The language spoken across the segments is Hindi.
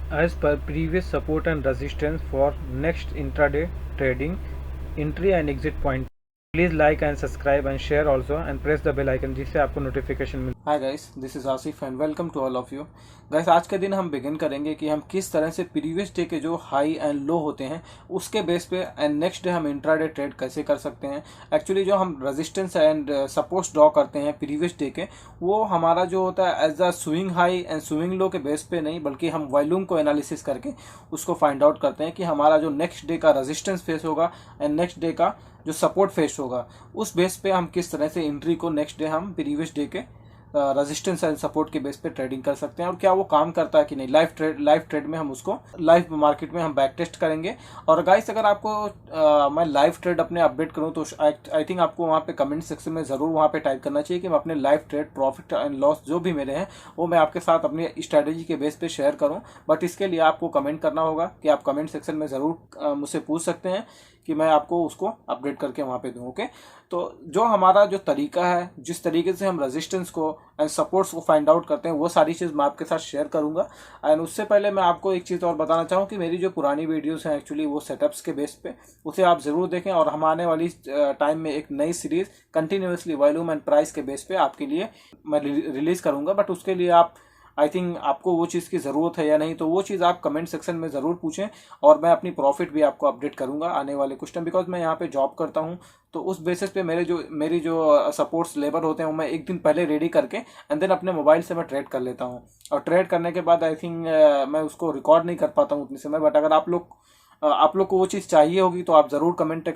As per previous support and resistance for next intraday trading, entry and exit point. Please like and subscribe and share also and press the bell icon जिससे आपको नोटिफिकेशन मिले। Hi guys, this is Asif and welcome to all of you guys. आज के दिन हम बिगिन करेंगे कि हम किस तरह से प्रीवियस डे के जो हाई एंड लो होते हैं उसके बेस पे एंड नेक्स्ट डे हम इंट्राडे ट्रेड कैसे कर सकते हैं। एक्चुअली जो हम रेजिस्टेंस एंड सपोर्ट्स ड्रॉ करते हैं प्रीवियस डे के, वो हमारा जो होता है as a swing high and swing low के बेस पे नहीं, बल्कि हम वॉल्यूम को एनालिसिस करके उसको फाइंड आउट करते हैं कि हमारा जो नेक्स्ट डे का रेजिस्टेंस फेस होगा एंड नेक्स्ट डे का जो सपोर्ट फेस होगा, उस बेस पे हम किस तरह से एंट्री को नेक्स्ट डे हम प्रीवियस डे के रेजिस्टेंस एंड सपोर्ट के बेस पे ट्रेडिंग कर सकते हैं और क्या वो काम करता है कि नहीं। लाइव ट्रेड में हम उसको लाइव मार्केट में हम बैक टेस्ट करेंगे। और गाइस, अगर आपको मैं लाइव ट्रेड अपने अपडेट करूं तो आई थिंक आपको वहां पे कमेंट सेक्शन में ज़रूर वहां पे टाइप करना चाहिए कि मैं अपने live trade profit and loss जो भी मेरे हैं वो मैं आपके साथ अपनी स्ट्रैटेजी के बेस पे शेयर करूँ। बट इसके लिए आपको कमेंट करना होगा कि आप कमेंट सेक्शन में ज़रूर मुझसे पूछ सकते हैं कि मैं आपको उसको अपडेट करके वहाँ पे दूँ। ओके, तो जो हमारा जो तरीका है, जिस तरीके से हम रेजिस्टेंस को एंड सपोर्ट्स को फाइंड आउट करते हैं, वो सारी चीज़ मैं आपके साथ शेयर करूंगा। एंड उससे पहले मैं आपको एक चीज़ और बताना चाहूँ कि मेरी जो पुरानी वीडियोस हैं एक्चुअली वो सेटअप्स के बेस पे, उसे आप ज़रूर देखें। और हम आने वाली टाइम में एक नई series continuously volume and price के बेस पे आपके लिए मैं रिलीज़ करूँगा। बट उसके लिए आप आई थिंक आपको वो चीज़ की ज़रूरत है या नहीं, तो वो चीज़ आप कमेंट सेक्शन में ज़रूर पूछें। और मैं अपनी प्रॉफिट भी आपको अपडेट करूंगा आने वाले कुछ टाइम, बिकॉज मैं यहाँ पे जॉब करता हूँ। तो उस बेसिस पे मेरी जो सपोर्ट्स लेबर होते हैं वो मैं एक दिन पहले रेडी करके एंड देन अपने मोबाइल से मैं ट्रेड कर लेता हूँ। और ट्रेड करने के बाद आई थिंक मैं उसको रिकॉर्ड नहीं कर पाता हूँ उतनी समय। बट अगर आप लोग को वो चीज़ चाहिए होगी तो आप ज़रूर कमेंट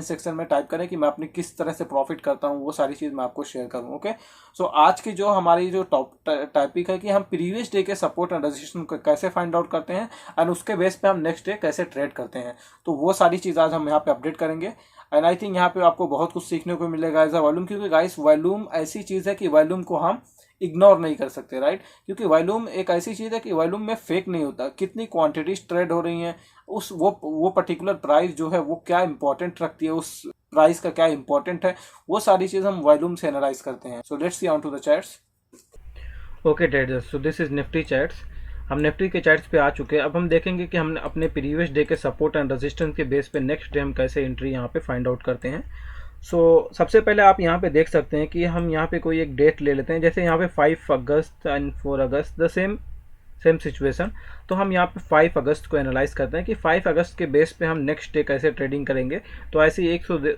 सेक्शन में टाइप करें कि मैं अपनी किस तरह से प्रॉफिट करता हूँ, वो सारी चीज़ मैं आपको शेयर करूँ। ओके, सो आज की जो हमारी जो टॉपिक है कि हम प्रीवियस डे के सपोर्ट एंड रेजिस्टेंस को कैसे फाइंड आउट करते हैं एंड उसके बेस पे हम नेक्स्ट डे कैसे ट्रेड करते हैं, तो वो सारी चीज़ आज हम यहाँ पे अपडेट करेंगे। एंड आई थिंक यहाँ पे आपको बहुत कुछ सीखने को मिलेगा एज अ वॉल्यूम, क्योंकि गाइस वॉल्यूम ऐसी चीज़ है कि वॉल्यूम को हम इग्नोर नहीं कर सकते, राइट। क्योंकि वॉल्यूम एक ऐसी चीज़ है कि वॉल्यूम में फेक नहीं होता। कितनी क्वांटिटीज ट्रेड हो रही हैं, उस वो पर्टिकुलर प्राइस जो है वो क्या इंपॉर्टेंट रखती है, उस प्राइस का क्या इंपॉर्टेंट है, वो सारी चीज़ हम वॉल्यूम से एनालाइज करते हैं। So let's see on to the charts. Okay traders, so this is Nifty charts. हम निफ्टी के चार्ट्स पे आ चुके हैं। अब हम देखेंगे कि हम अपने प्रीवियस डे के सपोर्ट एंड रेजिस्टेंस के बेस पे नेक्स्ट डे हम कैसे एंट्री यहाँ पे फाइंड आउट करते हैं। सबसे पहले आप यहाँ पे देख सकते हैं कि हम यहाँ पे कोई एक डेट ले लेते हैं, जैसे यहाँ पे 5 अगस्त एंड 4 अगस्त द सेम सिचुएशन। तो हम यहाँ पे 5 अगस्त को एनालाइज करते हैं कि 5 अगस्त के बेस पे हम नेक्स्ट डे कैसे ट्रेडिंग करेंगे। तो ऐसे ही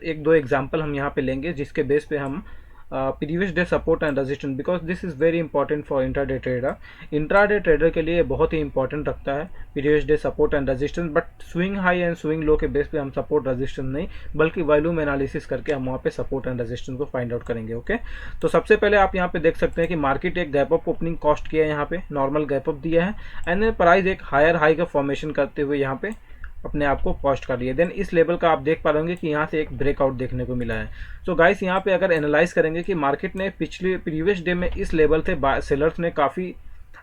एक दो एग्जांपल हम यहाँ पे लेंगे जिसके बेस पे हम previous day support and resistance, because this is very important for intraday trader. Intraday trader के लिए बहुत ही इंपॉर्टेंट रखता है previous day support and resistance. But swing high and swing low के बेस पे हम सपोर्ट रेजिस्टेंस नहीं, बल्कि वॉल्यूम एनालिसिस करके हम वहाँ पे सपोर्ट एंड रेजिस्टेंस को फाइंड आउट करेंगे। ओके, तो सबसे पहले आप यहाँ पे देख सकते हैं कि मार्केट एक गैप अप ओपनिंग कॉस्ट किया है, यहाँ पे नॉर्मल गैप अप दिया है एंड प्राइस एक हायर हाई का फॉर्मेशन करते हुए यहाँ पे अपने आप को पोस्ट कर लिया। देन इस लेवल का आप देख पा रहे कि यहाँ से एक ब्रेकआउट देखने को मिला है। सो गाइस, यहाँ पे अगर एनालाइज करेंगे कि मार्केट ने प्रीवियस डे में इस लेवल से सेलर्स ने काफ़ी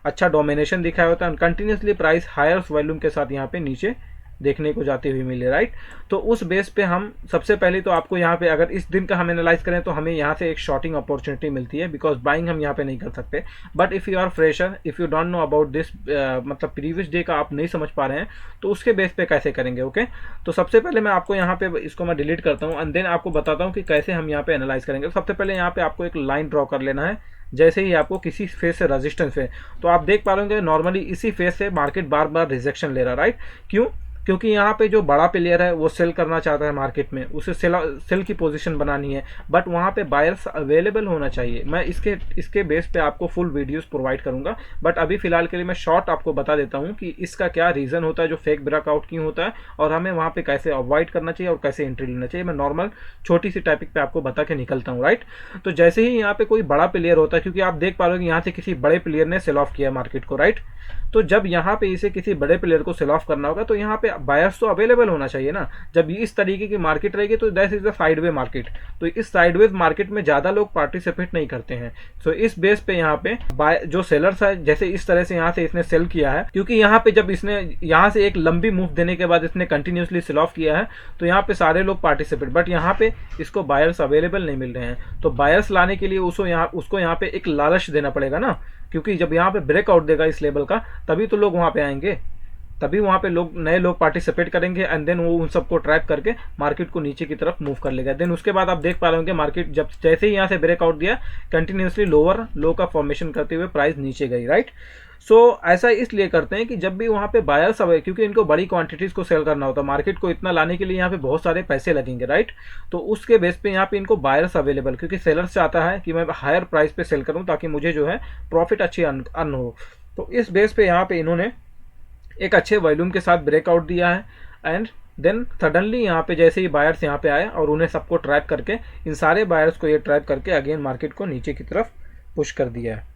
अच्छा डोमिनेशन दिखाया होता है, कंटिन्यूसली प्राइस हायर वॉल्यूम के साथ यहाँ पे नीचे देखने को जाती हुई मिली, राइट। तो उस बेस पे हम सबसे पहले तो आपको यहाँ पे अगर इस दिन का हम एनालाइज करें तो हमें यहाँ से एक शॉर्टिंग अपॉर्चुनिटी मिलती है, बिकॉज बाइंग हम यहाँ पे नहीं कर सकते। But if you are fresher, if you don't know about this, मतलब प्रीवियस डे का आप नहीं समझ पा रहे हैं, तो उसके बेस पे कैसे करेंगे। ओके, तो सबसे पहले मैं आपको यहाँ पे इसको मैं डिलीट करता हूँ एंड देन आपको बताता हूँ कि कैसे हम यहाँ पे एनालाइज करेंगे। सबसे पहले यहाँ पे आपको एक लाइन ड्रॉ कर लेना है। जैसे ही आपको किसी फेस से रेजिस्टेंस है, तो आप देख पा रहे होंगे नॉर्मली इसी फेस से मार्केट बार बार रिजेक्शन ले रहा है, राइट। क्यों? क्योंकि यहाँ पे जो बड़ा प्लेयर है वो सेल करना चाहता है मार्केट में, उसे सेल की पोजीशन बनानी है, बट वहाँ पे बायर्स अवेलेबल होना चाहिए। मैं इसके बेस पे आपको फुल वीडियोस प्रोवाइड करूँगा, बट अभी फिलहाल के लिए मैं शॉर्ट आपको बता देता हूँ कि इसका क्या रीज़न होता है जो फेक ब्रेकआउट क्यों होता है और हमें वहाँ पे कैसे अवॉइड करना चाहिए और कैसे एंट्री लेना चाहिए। मैं नॉर्मल छोटी सी टॉपिक पे आपको बता के निकलता हूँ, राइट। तो जैसे ही यहाँ पे कोई बड़ा प्लेयर होता है, क्योंकि आप देख पा रहे हो कि यहाँ से किसी बड़े प्लेयर ने सेल ऑफ किया मार्केट को, राइट। तो जब यहाँ पे इसे किसी बड़े प्लेयर को सेल ऑफ करना होगा तो यहाँ पे बायर्स तो अवेलेबल होना चाहिए ना। जब इस तरीके की मार्केट रहेगी तो that is the sideway market. तो इस साइडवेज मार्केट में ज़्यादा लोग पार्टिसिपेट नहीं करते हैं। तो इस बेस पे यहाँ पे जो सेलर्स है, जैसे इस तरह से यहाँ से इसने सेल किया है, क्योंकि यहाँ पे जब इसने यहाँ से एक लंबी मूव देने के बाद इसने कंटिन्यूसली सेल ऑफ किया है, तो यहाँ पे सारे लोग पार्टिसिपेट, बट यहाँ पे इसको बायर्स अवेलेबल नहीं मिल रहे हैं। तो बायर्स लाने के लिए उसको यहाँ पे एक लालच देना पड़ेगा ना, क्योंकि जब यहाँ पे ब्रेकआउट देगा इस लेवल का तभी तो लोग वहाँ पे आएंगे। तभी वहाँ पे लोग नए लोग पार्टिसिपेट करेंगे एंड देन वो उन सबको ट्रैक करके मार्केट को नीचे की तरफ मूव कर लेगा। देन उसके बाद आप देख पा रहे होंगे मार्केट जब जैसे ही यहाँ से ब्रेकआउट दिया कंटिन्यूसली लोअर लो का फॉर्मेशन करते हुए प्राइस नीचे गई, राइट। सो ऐसा इसलिए करते हैं कि जब भी वहाँ पे बायर्स आए, क्योंकि इनको बड़ी क्वांटिटीज को सेल करना होता है, मार्केट को इतना लाने के लिए यहाँ पे बहुत सारे पैसे लगेंगे, राइट। तो उसके बेस पे यहाँ पे इनको बायर्स अवेलेबल, क्योंकि सेलर चाहता है कि मैं हायर प्राइस पे सेल करूँ ताकि मुझे जो है प्रॉफिट अच्छी अर्न हो। तो इस बेस पे यहाँ पे इन्होंने एक अच्छे वॉल्यूम के साथ ब्रेकआउट दिया है एंड देन सडनली यहाँ पे जैसे ही बायर्स यहाँ पे आए और उन्हें सबको ट्रैप करके, इन सारे बायर्स को ये ट्रैप करके अगेन मार्केट को नीचे की तरफ पुश कर दिया है।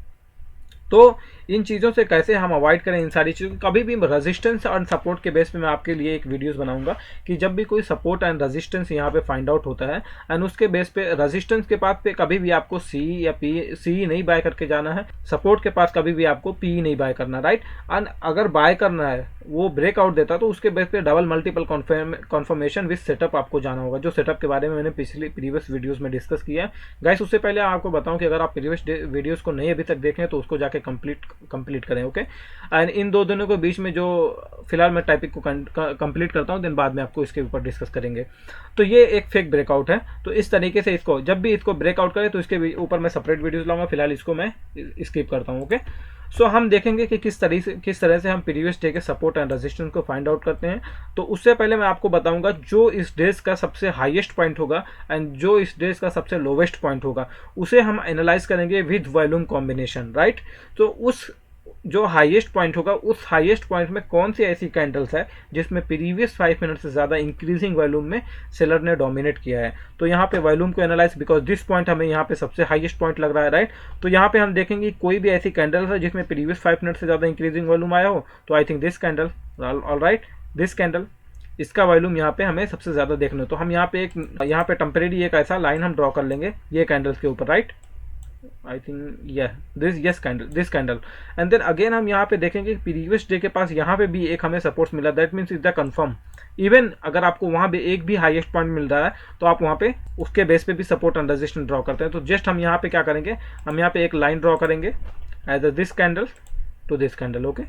तो इन चीज़ों से कैसे हम अवॉइड करें इन सारी चीज़ों को। कभी भी रेजिस्टेंस एंड सपोर्ट के बेस पे मैं आपके लिए एक वीडियोस बनाऊंगा कि जब भी कोई सपोर्ट एंड रेजिस्टेंस यहाँ पे फाइंड आउट होता है एंड उसके बेस पे रेजिस्टेंस के पास पे कभी भी आपको सी या पी सी नहीं बाय करके जाना है, सपोर्ट के पास कभी भी आपको पी नहीं बाय करना, राइट। एंड अगर बाय करना है वो ब्रेकआउट देता तो उसके बेस पे double multiple confirmation with setup आपको जाना होगा, जो सेटअप के बारे में मैंने प्रीवियस वीडियोस में डिस्कस किया है गाइस। उससे पहले आपको बताऊं कि अगर आप प्रीवियस वीडियोस को नहीं अभी तक देखें तो उसको जाके कंप्लीट करें, ओके। एंड इन दो दिनों के बीच में जो फिलहाल मैं टॉपिक को कंप्लीट करता हूं, दिन बाद में आपको इसके ऊपर डिस्कस करेंगे। तो ये एक फेक ब्रेकआउट है, तो इस तरीके से इसको जब भी इसको ब्रेकआउट करे तो इसके ऊपर मैं सेपरेट वीडियोस लाऊंगा, फिलहाल इसको मैं स्किप करता हूं, ओके। सो हम देखेंगे कि किस तरह से हम प्रीवियस डे के सपोर्ट एंड रेजिस्टेंस को फाइंड आउट करते हैं। तो उससे पहले मैं आपको बताऊंगा जो इस डेज का सबसे हाईएस्ट पॉइंट होगा एंड जो इस डेज का सबसे लोवेस्ट पॉइंट होगा उसे हम एनालाइज करेंगे विद वॉल्यूम कॉम्बिनेशन, राइट। तो उस जो हाईएस्ट पॉइंट होगा उस हाईएस्ट पॉइंट में कौन सी ऐसी कैंडल्स है जिसमें प्रीवियस 5 मिनट से ज़्यादा इंक्रीजिंग वॉल्यूम में सेलर ने डोमिनेट किया है। तो यहाँ पे वॉल्यूम को एनालाइज, बिकॉज दिस पॉइंट हमें यहाँ पे सबसे हाईएस्ट पॉइंट लग रहा है, राइट। तो यहाँ पे हम देखेंगे कोई भी ऐसी कैंडल है जिसमें प्रीवियस 5 मिनट से ज़्यादा इंक्रीजिंग वॉल्यूम आया हो, तो आई think this candle, all right, this candle, इसका वॉल्यूम यहाँ पे हमें सबसे ज़्यादा देखना है। तो हम यहाँ पे टेम्परेरी एक ऐसा लाइन हम ड्रॉ कर लेंगे ये कैंडल्स के ऊपर, right. I think this candle and then again हम यहाँ पे देखेंगे प्रीवियस डे के पास यहाँ पे भी एक हमें सपोर्ट मिला, that means is the confirm. Even अगर आपको वहाँ पे एक भी हाईएस्ट पॉइंट मिल रहा है तो आप वहाँ पे उसके बेस पे भी सपोर्ट एंड रेजिस्टेंस ड्रॉ करते हैं। तो जस्ट हम यहाँ पे क्या करेंगे, हम यहाँ पे एक लाइन ड्रॉ करेंगे as this candle to this candle, okay.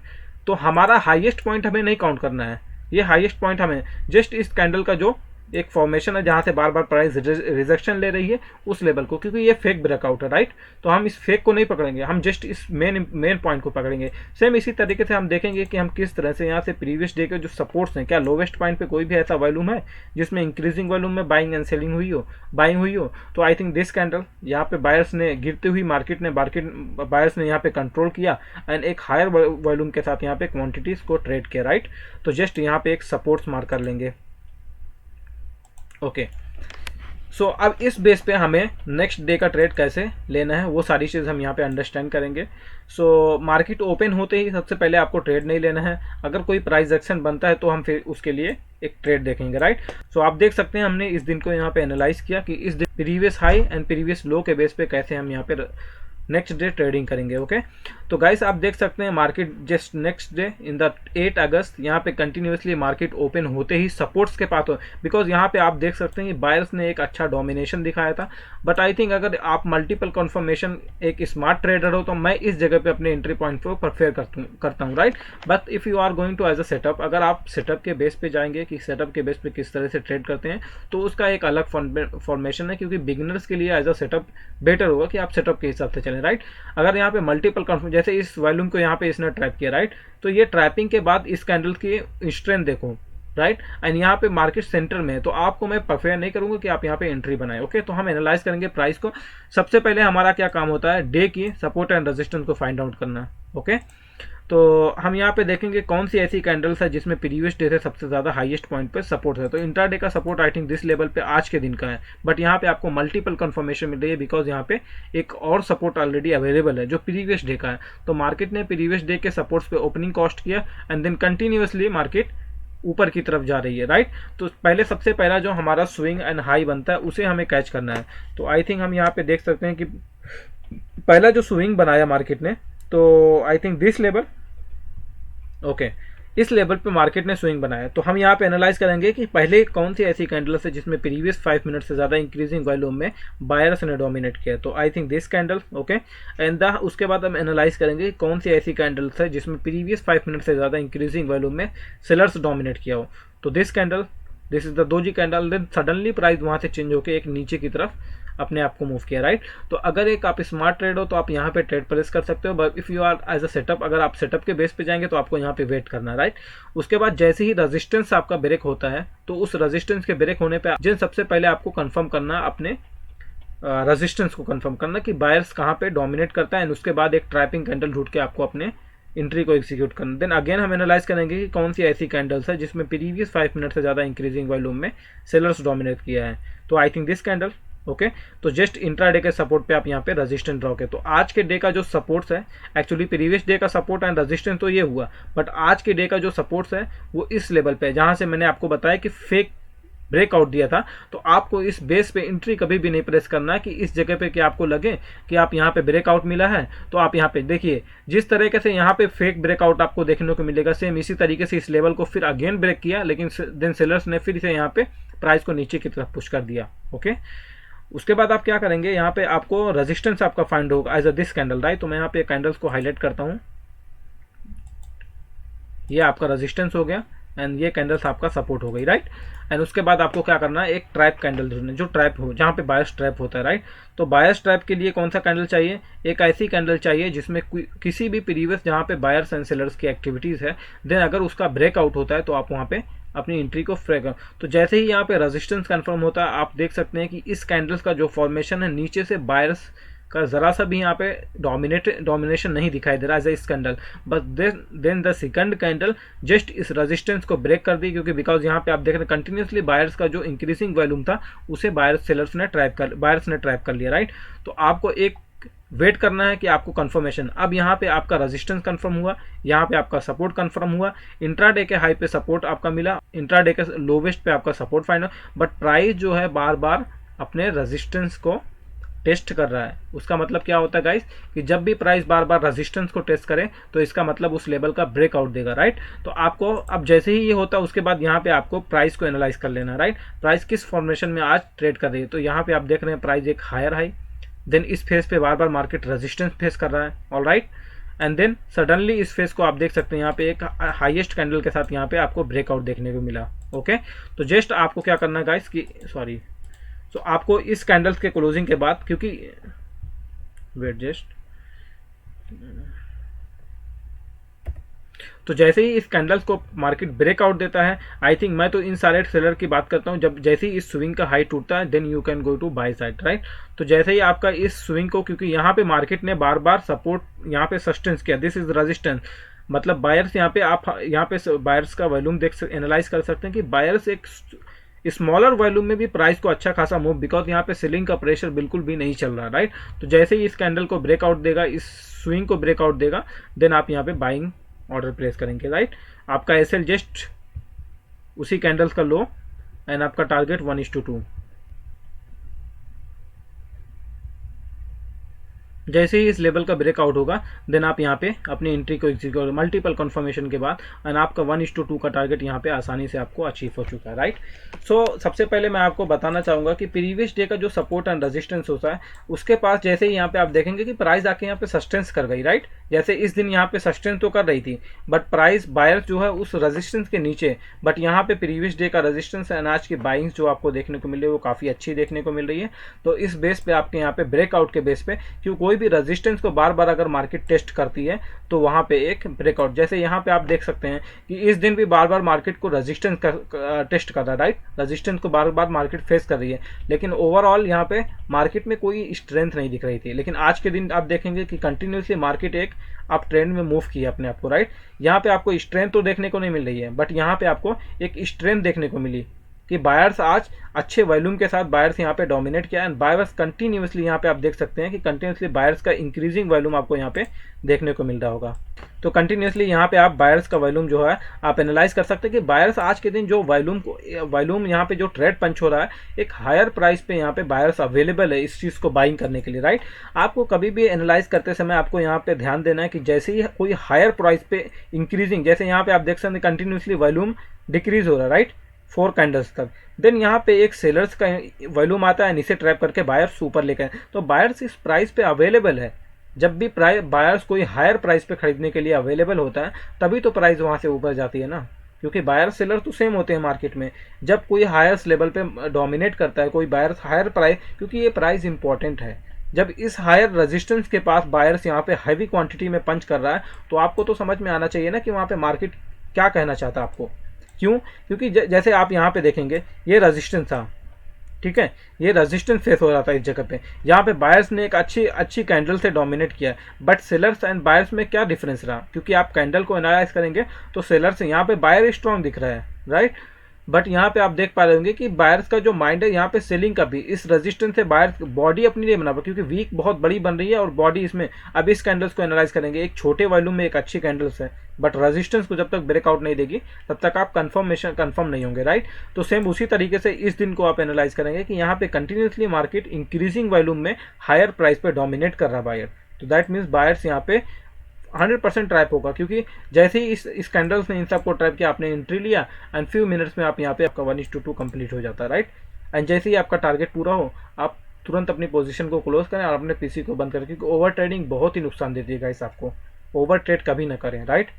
तो हमारा हाईएस्ट पॉइंट हमें नहीं काउंट करना है, ये हाईएस्ट पॉइंट हमें जस्ट इस कैंडल का जो एक फॉर्मेशन है जहां से बार बार प्राइस रिजेक्शन ले रही है उस लेवल को, क्योंकि ये फेक ब्रेकआउट है, राइट। तो हम इस फेक को नहीं पकड़ेंगे, हम जस्ट इस मेन पॉइंट को पकड़ेंगे। सेम इसी तरीके से हम देखेंगे कि हम किस तरह से यहाँ से प्रीवियस डे के जो सपोर्ट्स हैं, क्या लोवेस्ट पॉइंट पे कोई भी ऐसा वॉल्यूम है जिसमें इंक्रीजिंग वॉल्यूम में बाइंग एंड सेलिंग बाइंग हुई हो। तो आई थिंक दिस कैंडल यहाँ पे बायर्स ने गिरती हुई बायर्स ने यहाँ पे कंट्रोल किया एंड एक हायर वॉल्यूम के साथ यहाँ पे क्वांटिटीज को ट्रेड किया, राइट। तो जस्ट यहाँ पे एक सपोर्ट्स मार्क कर लेंगे, ओके। सो अब इस बेस पे हमें नेक्स्ट डे का ट्रेड कैसे लेना है वो सारी चीज़ हम यहाँ पे अंडरस्टैंड करेंगे। सो मार्केट ओपन होते ही सबसे पहले आपको ट्रेड नहीं लेना है, अगर कोई प्राइस एक्शन बनता है तो हम फिर उसके लिए एक ट्रेड देखेंगे, राइट। सो आप देख सकते हैं हमने इस दिन को यहाँ पे एनालाइज किया कि इस दिन प्रीवियस हाई एंड प्रीवियस लो के बेस पे कैसे हम यहाँ पे नेक्स्ट डे ट्रेडिंग करेंगे, ओके। तो गाइस आप देख सकते हैं market just next day in the 8 अगस्त यहाँ पे कंटिन्यूसली मार्केट ओपन होते ही सपोर्ट्स के पास हो, बिकॉज यहाँ पे आप देख सकते हैं कि बायर्स ने एक अच्छा डोमिनेशन दिखाया था। बट आई थिंक अगर आप मल्टीपल कन्फर्मेशन एक स्मार्ट ट्रेडर हो तो मैं इस जगह पे अपने एंट्री पॉइंट को प्रेफर करता हूँ, right. But if you are going to as a setup, अगर आप सेटअप के बेस पे जाएंगे कि सेटअप के बेस पे किस तरह से ट्रेड करते हैं तो उसका एक अलग फॉर्मेशन है, क्योंकि बिगिनर्स के लिए एज अ सेटअप बेटर होगा कि आप सेटअप के हिसाब से चलें, राइट। अगर यहाँ पे मल्टीपल कन्फर्म, जैसे इस वॉल्यूम को यहाँ पे इसने ट्रैप किया, राइट। तो ये ट्रैपिंग के बाद इस कैंडल की स्ट्रेंथ देखो, राइट। एंड यहाँ पे मार्केट सेंटर में है, तो आपको मैं प्रेफर नहीं करूंगा कि आप यहाँ पे एंट्री बनाए, ओके। तो हम एनालाइज करेंगे प्राइस को। सबसे पहले हमारा क्या काम होता है, डे की सपोर्ट एंड रेजिस्टेंस को फाइंड आउट करना, ओके। तो हम यहाँ पे देखेंगे कौन सी ऐसी कैंडल्स है जिसमें प्रीवियस डे से सबसे ज़्यादा हाईएस्ट पॉइंट पे सपोर्ट है। तो इंट्राडे का support I think this level पे आज के दिन का है, बट यहाँ पे आपको मल्टीपल कंफर्मेशन मिल रही है बिकॉज यहाँ पे एक और सपोर्ट ऑलरेडी अवेलेबल है जो प्रीवियस डे का है। तो मार्केट ने प्रीवियस डे के सपोर्ट्स पे ओपनिंग कॉस्ट किया एंड देन कंटिन्यूसली मार्केट ऊपर की तरफ जा रही है, राइट। तो पहले सबसे पहला जो हमारा स्विंग एंड हाई बनता है उसे हमें कैच करना है। तो आई थिंक हम यहाँ पे देख सकते हैं कि पहला जो स्विंग बनाया मार्केट ने, तो आई थिंक दिस लेवल, ओके। इस लेवल पे मार्केट ने स्विंग बनाया। तो हम यहाँ पे एनालाइज करेंगे कि पहले कौन सी ऐसी कैंडल्स है जिसमें प्रीवियस 5 मिनट से ज़्यादा इंक्रीजिंग वॉल्यूम में बायर्स ने डोमिनेट किया। तो आई think this candle, okay. And the उसके बाद हम एनालाइज करेंगे कि कौन सी ऐसी कैंडल्स है जिसमें प्रीवियस 5 मिनट से ज़्यादा इंक्रीजिंग वॉल्यूम में सेलर्स डोमिनेट किया हो। तो this candle, this is the doji candle. Then suddenly price वहाँ से चेंज होकर एक नीचे की तरफ अपने आप को मूव किया, राइट। तो अगर एक आप स्मार्ट ट्रेड हो तो आप यहाँ पे ट्रेड प्लेस कर सकते हो, but if you are as a setup, अगर आप सेटअप के बेस पे जाएंगे तो आपको यहाँ पे वेट करना, राइट। उसके बाद जैसे ही रेजिस्टेंस आपका ब्रेक होता है तो उस रेजिस्टेंस के ब्रेक होने पे जिन सबसे पहले आपको कंफर्म करना, अपने रेजिस्टेंस को कंफर्म करना कि बायर्स कहाँ पे डोमिनेट करता है, एंड उसके बाद एक ट्रैपिंग कैंडल ढूंढ के आपको अपने एंट्री को एग्जीक्यूट करना। देन अगेन हम एनालाइज करेंगे कि कौन सी ऐसी कैंडल्स है जिसमें प्रीवियस 5 मिनट से ज़्यादा इंक्रीजिंग वॉल्यूम में सेलर्स डोमिनेट किया है। तो आई थिंक दिस कैंडल, ओके। तो जस्ट इंट्राडे के सपोर्ट पे आप यहाँ पे रेजिस्टेंस ड्रॉ के, तो आज के डे का जो सपोर्ट्स है, एक्चुअली प्रीवियस डे का सपोर्ट एंड रेजिस्टेंस तो ये हुआ, बट आज के डे का जो सपोर्ट्स है वो इस लेवल पे है जहाँ से मैंने आपको बताया कि फेक ब्रेकआउट दिया था। तो आपको इस बेस पे एंट्री कभी भी नहीं प्रेस करना है कि इस जगह पे कि आपको लगे कि आप यहाँ पे ब्रेकआउट मिला है तो आप यहाँ पे देखिए, जिस तरीके से यहाँ पे फेक ब्रेकआउट आपको देखने को मिलेगा, सेम इसी तरीके से इस लेवल को फिर अगेन ब्रेक किया, लेकिन देन सेलर्स ने फिर से यहाँ पे प्राइस को नीचे की तरफ पुश कर दिया, ओके। उसके बाद आप क्या करेंगे, यहाँ पे आपको रेजिस्टेंस आपका फाइंड होगा as a this candle, right. तो मैं यहाँ पे कैंडल्स को हाईलाइट करता हूँ, ये आपका रेजिस्टेंस हो गया एंड ये कैंडल्स आपका सपोर्ट हो गई, राइट। एंड उसके बाद आपको क्या करना है, एक ट्रैप कैंडल ढूंढना जो ट्रैप हो, जहाँ पे बायर्स ट्रैप होता है, राइट। तो बायर्स ट्रैप के लिए कौन सा कैंडल चाहिए, एक ऐसी कैंडल चाहिए जिसमें किसी भी प्रीवियस जहाँ पे बायर्स एंड सेलर्स की एक्टिविटीज़ है, देन अगर उसका ब्रेकआउट होता है तो आप वहाँ पे अपनी एंट्री को फ्रेग। तो जैसे ही यहाँ पे रेजिस्टेंस कंफर्म होता है, आप देख सकते हैं कि इस कैंडल्स का जो फॉर्मेशन है, नीचे से बायर्स का जरा सा भी यहाँ पे डोमिनेशन नहीं दिखाई दे रहा है इस candle, but then the second candle just इस रेजिस्टेंस को ब्रेक कर दी, क्योंकि बिकॉज यहाँ पे आप देख रहे हैं कंटिन्यूसली बायर्स का जो इंक्रीजिंग वॉल्यूम था उसे बायर्स ने ट्रैप कर लिया, राइट। तो आपको एक वेट करना है कि आपको कंफर्मेशन, अब यहाँ पे आपका रेजिस्टेंस कंफर्म हुआ, यहाँ पे आपका सपोर्ट कंफर्म हुआ, इंट्राडे के हाई पे सपोर्ट आपका मिला, इंट्राडे के लोवेस्ट पे आपका सपोर्ट फाइंड हुआ, बट प्राइस जो है बार बार अपने रेजिस्टेंस को टेस्ट कर रहा है। उसका मतलब क्या होता है गाइस, कि जब भी प्राइस बार बार रेजिस्टेंस को टेस्ट करे तो इसका मतलब उस लेवल का ब्रेकआउट देगा, राइट। तो आपको अब जैसे ही ये होता है उसके बाद यहाँ पे आपको प्राइस को एनालाइज कर लेना, राइट। प्राइस किस फॉर्मेशन में आज ट्रेड कर रही है, तो यहाँ पे आप देख रहे हैं प्राइस एक हायर हाई, देन इस फेज पे बार बार मार्केट रेजिस्टेंस फेस कर रहा है, all right. And then suddenly इस फेज को आप देख सकते हैं यहाँ पे एक हाईएस्ट कैंडल के साथ यहाँ पे आपको ब्रेकआउट देखने को मिला, ओके। तो जस्ट आपको क्या करना है गाइस कि तो आपको इस कैंडल्स के क्लोजिंग के बाद, क्योंकि वेट जस्ट, तो जैसे ही इस कैंडल्स को मार्केट ब्रेकआउट देता है, आई थिंक मैं तो इन सारे सेलर की बात करता हूं, जब जैसे ही इस स्विंग का हाई टूटता है then you can go to buy side, right. तो जैसे ही आपका इस स्विंग को, क्योंकि यहाँ पे मार्केट ने बार बार सपोर्ट यहाँ पे सस्टेंस किया, दिस इज रेजिस्टेंस, मतलब बायर्स यहाँ पे, आप यहाँ पे बायर्स का वॉल्यूम एनालाइज कर सकते हैं कि बायर्स एक स्मॉलर वॉल्यूम में भी प्राइस को अच्छा खासा मूव, बिकॉज यहाँ पे सेलिंग का प्रेशर बिल्कुल भी नहीं चल रहा, राइट। तो जैसे ही इस कैंडल को ब्रेकआउट देगा, इस स्विंग को ब्रेकआउट देगा, देन आप यहाँ पे बाइंग ऑर्डर प्लेस करेंगे, राइट। आपका एसएल जस्ट उसी कैंडल्स का लो एंड आपका टारगेट 1:2। जैसे ही इस लेवल का ब्रेकआउट होगा देन आप यहाँ पे अपनी एंट्री को एग्जीक्यूट, मल्टीपल कंफर्मेशन के बाद, एंड आपका 1:2 का टारगेट यहाँ पे आसानी से आपको अचीव हो चुका है, राइट। सो सबसे पहले मैं आपको बताना चाहूँगा कि प्रीवियस डे का जो सपोर्ट एंड रेजिस्टेंस होता है उसके पास जैसे ही यहाँ पे आप देखेंगे कि प्राइस आके यहाँ पे सस्टेंस कर गई, राइट। जैसे इस दिन यहाँ पे सस्टेंस तो कर रही थी, बट प्राइस बायर जो है उस रेजिस्टेंस के नीचे, बट यहाँ पे प्रीवियस डे का रेजिस्टेंस एंड आज की बाइंग्स जो आपको देखने को मिल रही है वो काफ़ी अच्छी देखने को मिल रही है। तो इस बेस पे आपके यहाँ पे ब्रेकआउट के बेस पे, क्योंकि कोई भी रेजिस्टेंस को बार बार अगर मार्केट टेस्ट करती है तो वहाँ पे एक ब्रेकआउट, जैसे यहाँ पे आप देख सकते हैं कि इस दिन भी बार बार मार्केट को रेजिस्टेंस टेस्ट कर रहा है, राइट। रेजिस्टेंस को बार बार मार्केट फेस कर रही है, लेकिन ओवरऑल यहाँ पे मार्केट में कोई स्ट्रेंथ नहीं दिख रही थी। लेकिन आज के दिन आप देखेंगे कि कंटिन्यूसली मार्केट एक आप ट्रेंड में मूव किया अपने आप को, राइट। यहाँ पे आपको स्ट्रेंथ तो देखने को नहीं मिल रही है, बट यहाँ पे आपको एक स्ट्रेंथ देखने को मिली, कि बायर्स आज अच्छे वॉल्यूम के साथ बायर्स यहाँ पे डोमिनेट किया एंड बायर्स कंटिन्यूसली यहाँ पे आप देख सकते हैं कि कंटिन्यूसली बायर्स का इंक्रीजिंग वॉल्यूम आपको यहाँ पे देखने को मिल रहा होगा। तो कंटिन्यूसली यहाँ पे आप बायर्स का वॉल्यूम जो है आप एनालाइज कर सकते हैं कि बायर्स आज के दिन जो वॉल्यूम यहाँ पे जो ट्रेड पंच हो रहा है, एक हायर प्राइस पे यहाँ पे बायर्स अवेलेबल है इस चीज़ को बाइंग करने के लिए, राइट। आपको कभी भी एनालाइज करते समय आपको यहाँ पे ध्यान देना है कि जैसे ही कोई हायर प्राइस पे इंक्रीजिंग, जैसे यहाँ पे आप देख सकते हैं कंटिन्यूसली वॉल्यूम डिक्रीज हो रहा है, राइट, 4 कैंडल्स तक, देन यहाँ पे एक सेलर्स का वॉल्यूम आता है, नीचे ट्रैप करके बायर्स ऊपर लेकर, तो बायर्स इस प्राइस पे अवेलेबल है। जब भी बायर्स कोई हायर प्राइस पे खरीदने के लिए अवेलेबल होता है तभी तो प्राइस वहाँ से ऊपर जाती है ना, क्योंकि बायर सेलर तो सेम होते हैं मार्केट में। जब कोई हायर लेवल पे डोमिनेट करता है कोई बायर हायर प्राइस, क्योंकि ये प्राइस इंपॉर्टेंट है, जब इस हायर रेजिस्टेंस के पास बायर्स यहाँ पे हैवी क्वांटिटी में पंच कर रहा है तो आपको तो समझ में आना चाहिए ना कि वहाँ पे मार्केट क्या कहना चाहता है आपको। क्यों? क्योंकि जैसे आप यहाँ पे देखेंगे ये रेजिस्टेंस था, ठीक है, ये रेजिस्टेंस फेस हो रहा था इस जगह पे, यहाँ पे बायर्स ने एक अच्छी कैंडल से डोमिनेट किया, बट सेलर्स एंड बायर्स में क्या डिफरेंस रहा, क्योंकि आप कैंडल को एनालाइज करेंगे तो सेलर्स यहाँ पे बायर स्ट्रॉन्ग दिख रहा है, राइट, बट यहाँ पे आप देख पा रहे होंगे कि बायर्स का जो माइंड है यहाँ पे सेलिंग का भी, इस रेजिस्टेंस से बायर्स बॉडी अपनी लिए बना, क्योंकि वीक बहुत बड़ी बन रही है और बॉडी इसमें, अब इस कैंडल्स को एनालाइज करेंगे, एक छोटे वॉल्यूम में एक अच्छी कैंडल्स है, बट रेजिस्टेंस को जब तक ब्रेकआउट नहीं देगी तब तक आप कंफर्म नहीं होंगे, राइट। तो सेम उसी तरीके से इस दिन को आप एनालाइज करेंगे कि यहाँ पे कंटिन्यूसली मार्केट इंक्रीजिंग वॉल्यूम में हायर प्राइस पे डोमिनेट कर रहा बायर, तो दैट मीन्स बायर्स यहाँ पे 100% ट्रैप होगा, क्योंकि जैसे ही इस कैंडल्स ने इन सबको ट्रैप किया, आपने एंट्री लिया एंड फ्यू मिनट्स में आप यहाँ पे आपका 1:2 कंप्लीट हो जाता है, राइट। एंड जैसे ही आपका टारगेट पूरा हो आप तुरंत अपनी पोजीशन को क्लोज करें और अपने पीसी को बंद करें, क्योंकि ओवर ट्रेडिंग बहुत ही नुकसान देती है गाइस, आपको ओवर ट्रेड कभी ना करें, राइट।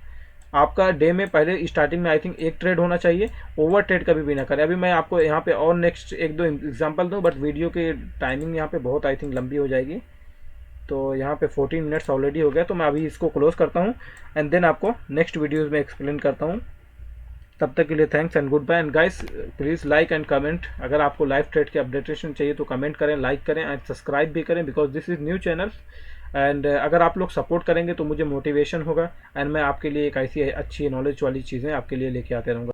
आपका डे में पहले स्टार्टिंग में आई थिंक एक ट्रेड होना चाहिए, ओवर ट्रेड कभी भी ना करें। अभी मैं आपको यहाँ पे और नेक्स्ट 1-2 एग्जाम्पल दूँ, बट वीडियो की टाइमिंग यहाँ पे बहुत आई थिंक लंबी हो जाएगी, तो यहाँ पे 14 मिनट्स ऑलरेडी हो गया, तो मैं अभी इसको क्लोज करता हूँ एंड देन आपको नेक्स्ट वीडियोज़ में एक्सप्लेन करता हूँ। तब तक के लिए thanks and goodbye, and guys please like and comment, अगर आपको लाइव ट्रेड की अपडेटेशन चाहिए तो कमेंट करें, लाइक करें एंड सब्सक्राइब भी करें, because this is new channel, and अगर आप लोग सपोर्ट करेंगे तो मुझे मोटिवेशन होगा एंड मैं आपके लिए एक ऐसी अच्छी नॉलेज वाली चीज़ें आपके लिए लेके आते रहूँगा।